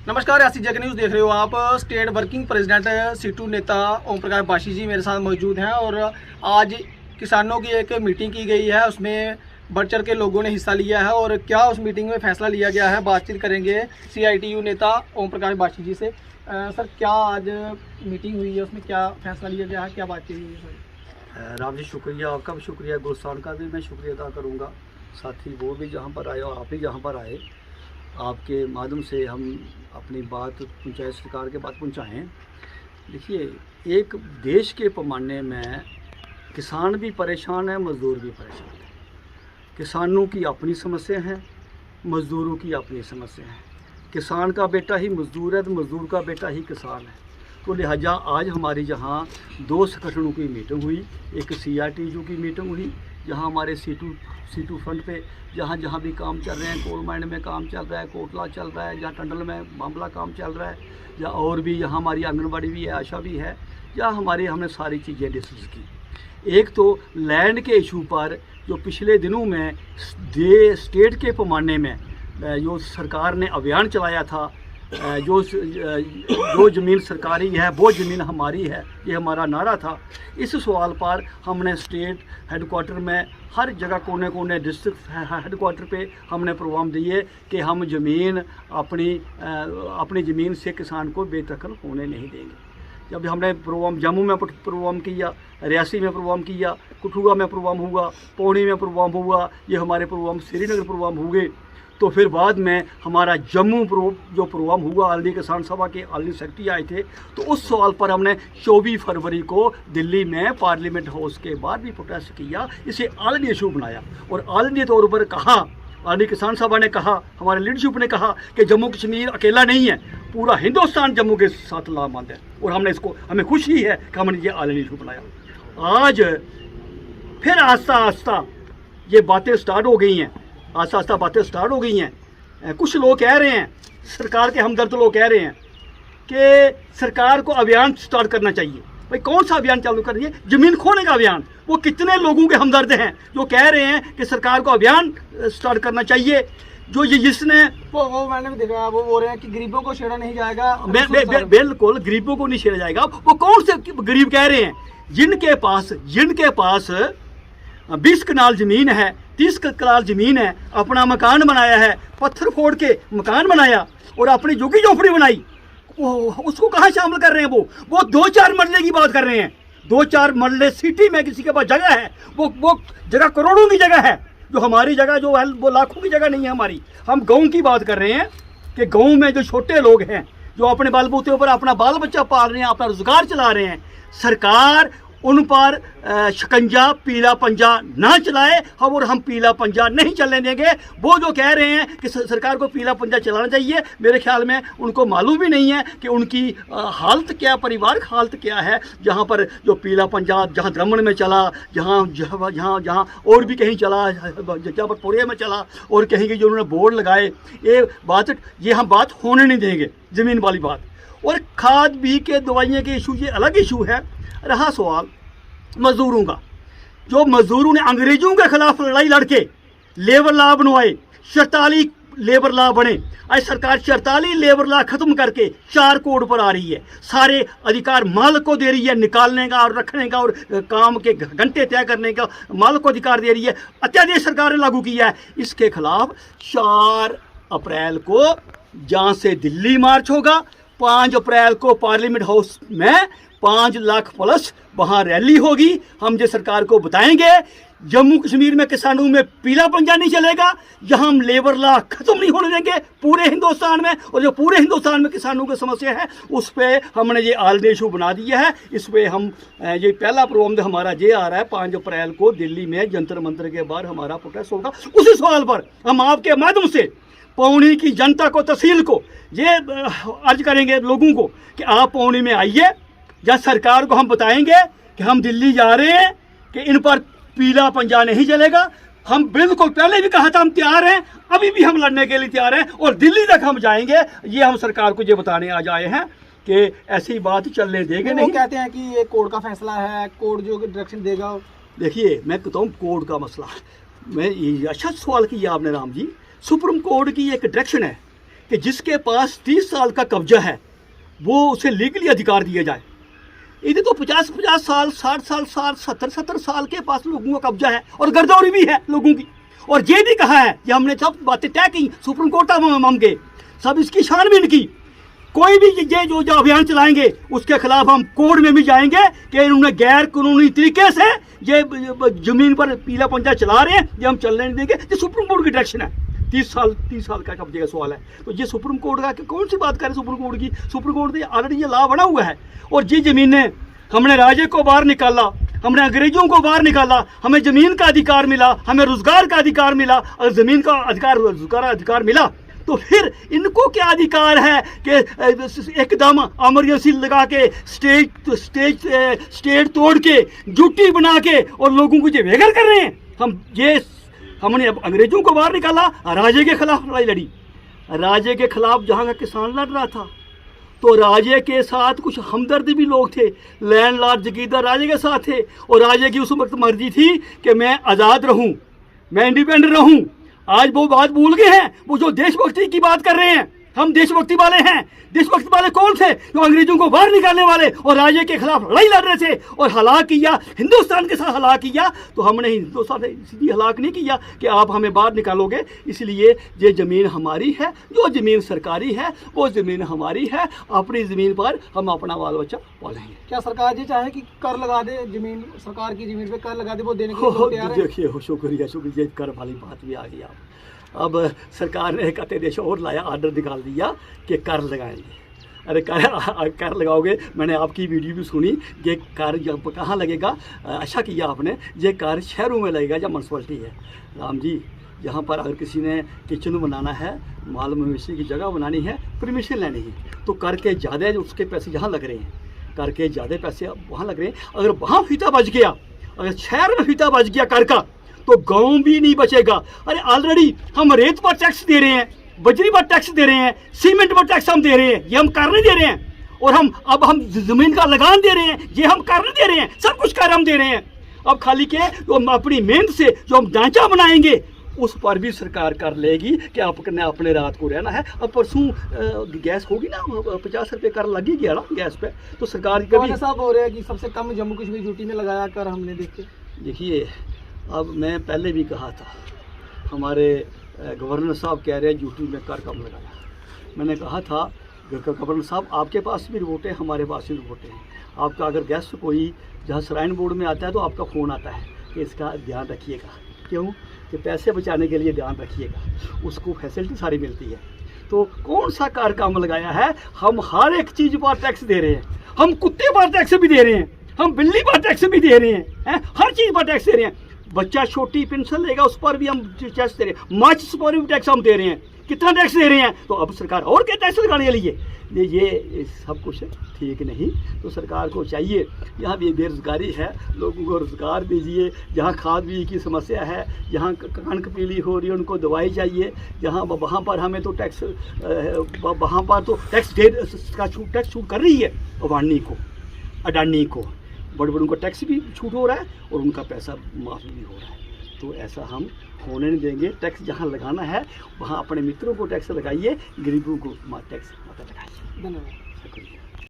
नमस्कार, ऐसी जग न्यूज़ देख रहे हो आप। स्टेट वर्किंग प्रेसिडेंट सीटू नेता ओम प्रकाश बाशी जी मेरे साथ मौजूद हैं और आज किसानों की एक मीटिंग की गई है, उसमें बढ़ चढ़ के लोगों ने हिस्सा लिया है और क्या उस मीटिंग में फैसला लिया गया है, बातचीत करेंगे सीआईटीयू नेता ओम प्रकाश बाशी जी से। सर, क्या आज मीटिंग हुई है, उसमें क्या फैसला लिया गया है, क्या बातचीत हुई है सर? राम जी, शुक्रिया, आपका भी शुक्रिया, गुलस्तान का भी मैं शुक्रिया अदा करूँगा। साथी वो भी जहाँ पर आए और आप भी जहाँ पर आए, आपके माध्यम से हम अपनी बात पहुँचाए, सरकार के बात पहुँचाएँ। देखिए, एक देश के पैमाने में किसान भी परेशान है, मज़दूर भी परेशान है। किसानों की अपनी समस्या है, मज़दूरों की अपनी समस्या है। किसान का बेटा ही मज़दूर है तो मज़दूर का बेटा ही किसान है। तो लिहाजा आज हमारी जहाँ दो संगठनों की मीटिंग हुई, एक सीआईटीयू की मीटिंग हुई, जहाँ हमारे सीटू फ्रंट पे जहाँ जहाँ भी काम चल रहे हैं, कोल माइंड में काम चल रहा है, कोटला चल रहा है, जहाँ टंडल में मामला काम चल रहा है, या और भी यहाँ हमारी आंगनबाड़ी भी है, आशा भी है, या हमने सारी चीज़ें डिस्कस की। एक तो लैंड के इशू पर जो पिछले दिनों में स्टेट के पैमाने में जो सरकार ने अभियान चलाया था, जो ज़मीन सरकारी है वो ज़मीन हमारी है, ये हमारा नारा था। इस सवाल पर हमने स्टेट हेडक्वार्टर में हर जगह कोने कोने डिस्ट्रिक्ट हेडक्वार्टर पे हमने प्रोग्राम दिए कि हम ज़मीन अपनी ज़मीन से किसान को बेदखल होने नहीं देंगे। जब हमने प्रोग्राम जम्मू में प्रोग्राम किया, रियासी में प्रोग्राम किया, कठुआ में प्रोग्राम हुआ, पौनी में प्रोग्राम हुआ, ये हमारे प्रोग्राम श्रीनगर प्रोग्राम हुए। तो फिर बाद में हमारा जम्मू जो प्रोग्राम हुआ, ऑल इंडिया किसान सभा के ऑल इंडिया सेक्रेटरी आए थे, तो उस सवाल पर हमने 24 फरवरी को दिल्ली में पार्लियामेंट हाउस के बाहर भी प्रोटेस्ट किया, इसे ऑल इंडिया इशू बनाया और ऑल इंडिया तौर पर कहा, ऑल इंडिया किसान सभा ने कहा, हमारे लीडरशिप ने कहा कि जम्मू कश्मीर अकेला नहीं है, पूरा हिंदुस्तान जम्मू के साथ लामबंद है। और हमें खुशी है कि हमने ये ऑल इंडिया इशू बनाया। आज फिर आस्ता आस्ता ये बातें स्टार्ट हो गई हैं, कुछ लोग कह रहे हैं, सरकार के हमदर्द लोग कह रहे हैं कि सरकार को अभियान स्टार्ट करना चाहिए। भाई, कौन सा अभियान चालू कर रही है? ज़मीन खोने का अभियान। वो कितने लोगों के हमदर्द हैं जो कह रहे हैं कि सरकार को अभियान स्टार्ट करना चाहिए? जो जिसने वो मैंने भी देखा, वो बोल रहे हैं कि गरीबों को छेड़ा नहीं जाएगा। बिल्कुल गरीबों को नहीं छेड़ा जाएगा। वो कौन से गरीब कह रहे हैं? जिनके पास 20 कनाल ज़मीन है, 30 कनाल ज़मीन है, अपना मकान बनाया है, पत्थर फोड़ के मकान बनाया और अपनी झुग्गी झोपड़ी बनाई, उसको कहाँ शामिल कर रहे हैं? वो 2-4 मरले की बात कर रहे हैं। 2-4 मरले सिटी में किसी के पास जगह है, वो जगह करोड़ों की जगह है। जो हमारी जगह जो है वो लाखों की जगह नहीं है हमारी। हम गाँव की बात कर रहे हैं कि गाँव में जो छोटे लोग हैं, जो अपने बलबूते पर अपना बाल बच्चा पाल रहे हैं, अपना रोजगार चला रहे हैं, सरकार उन पर शिकंजा, पीला पंजा ना चलाए। और हम पीला पंजा नहीं चलने देंगे। वो जो कह रहे हैं कि सरकार को पीला पंजा चलाना चाहिए, मेरे ख्याल में उनको मालूम भी नहीं है कि उनकी हालत क्या, पारिवारिक हालत क्या है। जहाँ पर जो पीला पंजा, जहाँ द्रमण में चला, जहाँ और भी कहीं चला, जहाँ पर पुरिया में चला, और कहीं के जो उन्होंने बोर्ड लगाए, ये हम बात होने नहीं देंगे, ज़मीन वाली बात। और खाद बी के दवाइयों के इशू, ये अलग इशू है। रहा सवाल मजदूरों का, जो मजदूरों ने अंग्रेजों के खिलाफ लड़ाई लड़के लेबर लॉ बनवाए, 44 लेबर लॉ बने। आज सरकार 44 लेबर लॉ खत्म करके 4 कोड पर आ रही है। सारे अधिकार मालिक को दे रही है, निकालने का और रखने का और काम के घंटे तय करने का मालिक को अधिकार दे रही है। अत्यादेश सरकार ने लागू किया है। इसके खिलाफ 4 अप्रैल को जहाँ से दिल्ली मार्च होगा, 5 अप्रैल को पार्लियामेंट हाउस में 5 लाख प्लस वहाँ रैली होगी। हम जो सरकार को बताएंगे जम्मू कश्मीर में किसानों में पीला पंजा नहीं चलेगा, जहाँ हम लेबर लॉ खत्म नहीं होने देंगे पूरे हिंदुस्तान में। और जो पूरे हिंदुस्तान में किसानों की समस्या है, उस पर हमने ये ऑल इंडिया इशू बना दिया है। इस पर हम ये पहला प्रोग्राम हमारा ये आ रहा है, 5 अप्रैल को दिल्ली में जंतर मंतर के बाहर हमारा प्रोटेस्ट होगा। उसी सवाल पर हम आपके माध्यम से पौनी की जनता को, तहसील को ये अर्ज करेंगे लोगों को कि आप पौनी में आइए, या सरकार को हम बताएंगे कि हम दिल्ली जा रहे हैं, कि इन पर पीला पंजा नहीं चलेगा। हम बिल्कुल पहले भी कहा था हम तैयार हैं, अभी भी हम लड़ने के लिए तैयार हैं और दिल्ली तक हम जाएंगे। ये हम सरकार को ये बताने आज आए हैं कि ऐसी बात चलने देंगे नहीं। कहते हैं कि ये कोर्ट का फैसला है, कोर्ट जो डायरेक्शन देगा। देखिए, मैं कहता हूँ कोर्ट का मसला, मैं ये अच्छा सवाल किया आपने राम जी। सुप्रीम कोर्ट की एक डायरेक्शन है कि जिसके पास 30 साल का कब्जा है वो उसे लीगली अधिकार दिया जाए। इधर तो 50 साल, 60 साल, 70 साल के पास लोगों का कब्जा है और गर्दौरी भी है लोगों की। और ये भी कहा है, ये हमने सब बातें तय की, सुप्रीम कोर्ट तक हम गए, सब इसकी छानबीन की। कोई भी ये जो अभियान चलाएंगे उसके खिलाफ हम कोर्ट में भी जाएंगे कि इन्होंने गैर कानूनी तरीके से ये जमीन पर पीला पंजा चला रहे हैं, ये हम चलने नहीं देंगे। ये सुप्रीम कोर्ट की डायरेक्शन है। 30 साल का कब्जे का सवाल है, तो ये सुप्रीम कोर्ट का कौन सी बात करें सुप्रीम कोर्ट की? सुप्रीम कोर्ट ने ऑलरेडी ये लॉ बना हुआ है। और ये ज़मीनें हमने राजे को बाहर निकाला, हमने अंग्रेजों को बाहर निकाला, हमें ज़मीन का अधिकार मिला, हमें रोज़गार का अधिकार मिला। अगर ज़मीन का अधिकार, रोज़गार का अधिकार मिला तो फिर इनको क्या अधिकार है कि एकदम इमरजेंसी लगा के स्टेट तोड़ के ड्यूटी बना के और लोगों को ये बेघर कर रहे हैं। हमने अब अंग्रेजों को बाहर निकाला, राजे के खिलाफ लड़ाई लड़ी। राजे के खिलाफ जहाँ का किसान लड़ रहा था तो राजे के साथ कुछ हमदर्द भी लोग थे, लैंडलॉर्ड जगीरदार राजे के साथ थे। और राजे की उस वक्त मर्जी थी कि मैं आज़ाद रहूं, मैं इंडिपेंडेंट रहूं। आज वो बात भूल गए हैं, वो जो देशभक्ति की बात कर रहे हैं। हम देशभक्ति वाले हैं। देशभक्ति वाले कौन थे? जो अंग्रेजों को बाहर निकालने वाले और राजे के खिलाफ लड़ाई लड़ रहे थे और हलाक किया, हिंदुस्तान के साथ हलाक किया। तो हमने हिंदुस्तान से सीधी हलाक नहीं किया कि आप हमें बाहर निकालोगे। इसलिए ये ज़मीन हमारी है, जो ज़मीन सरकारी है वो ज़मीन हमारी है। अपनी ज़मीन पर हम अपना बाल बच्चा पालेंगे। क्या सरकार ये चाहे कि कर लगा दे, जमीन सरकार की जमीन पे कर लगा दे, वो देने के लिए तैयार है? देखिए, शुक्रिया, कर वाली बात भी आ गई। आप अब सरकार ने एक अध्यादेश और लाया, ऑर्डर निकाल दिया कि कर लगाएंगे। अरे कर लगाओगे? मैंने आपकी वीडियो भी सुनी। ये कर कहाँ लगेगा? अच्छा किया आपने। ये कर शहरों में लगेगा या म्यूनसिपलिटी है। राम जी, यहाँ पर अगर किसी ने किचन बनाना है, माल मवेशी की जगह बनानी है, परमिशन लेनी है, तो कर के ज़्यादा उसके पैसे यहाँ लग रहे हैं, कर के ज़्यादा पैसे वहाँ लग रहे हैं। अगर वहाँ फीता बच गया, अगर शहर में फीता बच गया कर का, तो गांव भी नहीं बचेगा। अरे ऑलरेडी हम रेत पर टैक्स दे रहे हैं, बजरी पर टैक्स दे रहे हैं, सीमेंट पर टैक्स हम दे रहे हैं, ये हम कर नहीं दे रहे हैं। और अब हम जमीन का लगान दे रहे हैं, ये हम कर नहीं दे रहे हैं। सब कुछ कर हम दे रहे हैं। अब खाली के तो हम अपनी मेहनत से जो हम ढांचा बनाएंगे उस पर भी सरकार कर लेगी कि आपने अपने रात को रहना है। अब परसों गैस होगी ना, 50 रुपये कर लगी गया ना गैस पे, तो सरकार कभी साहब हो रहा है कि सबसे कम जम्मू कश्मीर ड्यूटी में लगाया कर हमने देखे। देखिए, अब मैं पहले भी कहा था, हमारे गवर्नर साहब कह रहे हैं ड्यूटी में कर कम लगाया। मैंने कहा था गवर्नर साहब, आपके पास भी रिपोर्टें, हमारे पास भी रिपोर्टें हैं। आपका अगर गेस्ट कोई जहाँ श्राइन बोर्ड में आता है तो आपका फ़ोन आता है कि इसका ध्यान रखिएगा। क्यों? कि पैसे बचाने के लिए ध्यान रखिएगा, उसको फैसिलिटी सारी मिलती है। तो कौन सा कर काम लगाया है? हम हर एक चीज़ पर टैक्स दे रहे हैं। हम कुत्ते पर टैक्स भी दे रहे हैं, हम बिल्ली पर टैक्स भी दे रहे हैं, हर चीज़ पर टैक्स दे रहे हैं। बच्चा छोटी पेंशन लेगा उस पर भी हम टैक्स दे रहे हैं, माचिस पर भी टैक्स हम दे रहे हैं। कितना टैक्स दे रहे हैं? तो अब सरकार और क्या टैक्स लगाने के लिए? ये सब कुछ ठीक नहीं। तो सरकार को चाहिए, यहाँ भी बेरोजगारी है, लोगों को रोजगार दीजिए। जहाँ खाद बीज की समस्या है, जहाँ कणक पीली हो रही है, उनको दवाई चाहिए। जहाँ वहाँ पर हमें तो टैक्स, वहाँ पर तो टैक्स छूट कर रही है अडानी को, बड़े बड़ों का टैक्स भी छूट हो रहा है और उनका पैसा माफ़ी भी हो रहा है। तो ऐसा हम होने नहीं देंगे। टैक्स जहाँ लगाना है वहाँ अपने मित्रों को टैक्स लगाइए, गरीबों को टैक्स मत लगाइए। धन्यवाद। शुक्रिया।